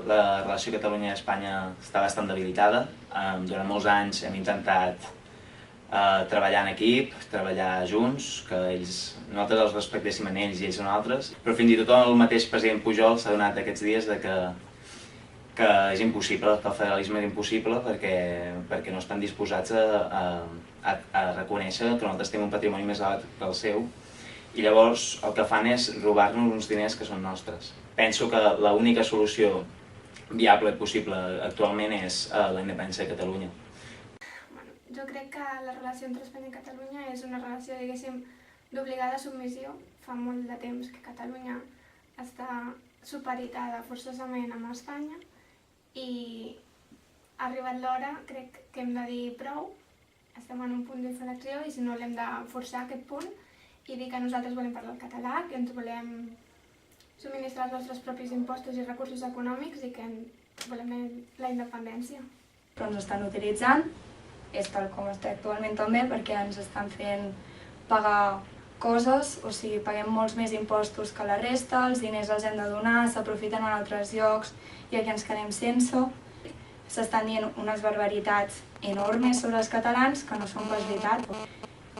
la relació Catalunya i Espanya està bastant debilitada. Durant molts anys hem intentat treballar en equip, treballar junts, que nosaltres els respectéssim en ells i ells en altres, però fins i tot el mateix president Pujol s'ha donat aquests dies que és impossible, que el federalisme és impossible perquè no estan disposats a reconèixer que nosaltres tenim un patrimoni més elevat que el seu i llavors el que fan és robar-nos uns diners que són nostres. Penso que l'única solució viable i possible actualment és la independència de Catalunya. Jo crec que la relació entre Espanya i Catalunya és una relació, diguéssim, d'obligada submissió. Fa molt de temps que Catalunya està supeditada forçosament amb Espanya i ha arribat l'hora, crec que hem de dir prou, estem en un punt d'inflexió i si no l'hem de forçar a aquest punt i dir que nosaltres volem parlar el català, que ens volem subministrar els nostres propis impostos i recursos econòmics i que volem la independència. Però ens estan utilitzant, és tal com està actualment també, perquè ens estan fent pagar coses, o sigui, paguem molts més impostos que la resta, els diners els hem de donar, s'aprofiten en altres llocs i aquí ens quedem sense. S'estan dient unes barbaritats enormes sobre els catalans que no són pas veritat.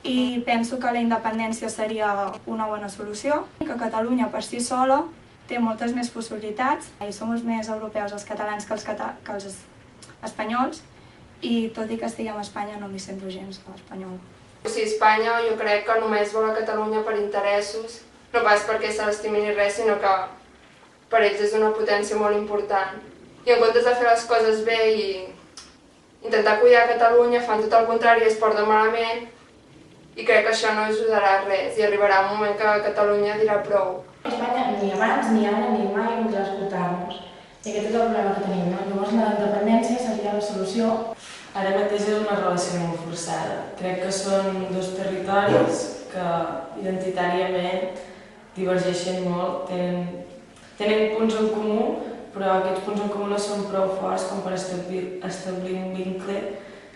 I penso que la independència seria una bona solució, que Catalunya per si sola té moltes més possibilitats i som més europeus els catalans que els espanyols i tot i que estiguem a Espanya no m'hi sento gens espanyola. Si Espanya jo crec que només vol a Catalunya per interessos, no pas perquè se l'estimin ni res, sinó que per ells és una potència molt important. I en comptes de fer les coses bé i intentar cuidar Catalunya, fan tot el contrari i es porten malament i crec que això no ajudarà a res i arribarà un moment que Catalunya dirà prou. Espanya ni abans, ni ara, ni mai voldrà escoltar-nos. I aquest és el problema que tenim, no? Llavors la independència seria la solució. Ara mateix és una relació molt forçada. Crec que són dos territoris que identitàriament divergeixen molt, tenen punts en comú, però aquests punts en comú no són prou forts com per establir un vincle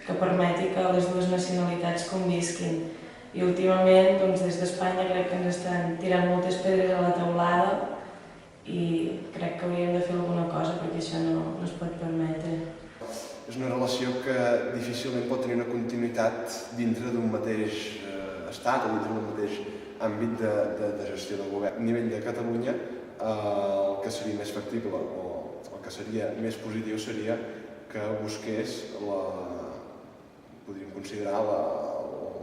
que permeti que les dues nacionalitats convisquin. I últimament, des d'Espanya, crec que ens estan tirant moltes pedres a la teulada i crec que hauríem de fer alguna cosa perquè això no es pot permetre. És una relació que difícilment pot tenir una continuïtat dintre d'un mateix estat o dintre d'un mateix àmbit de gestió del govern. A nivell de Catalunya, el que seria més factible o el que seria més positiu seria que busqués podríem considerar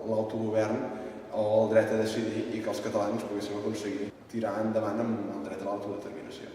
l'autogovern o el dret a decidir i que els catalans poguéssim aconseguir tirar endavant amb el dret a l'autodeterminació.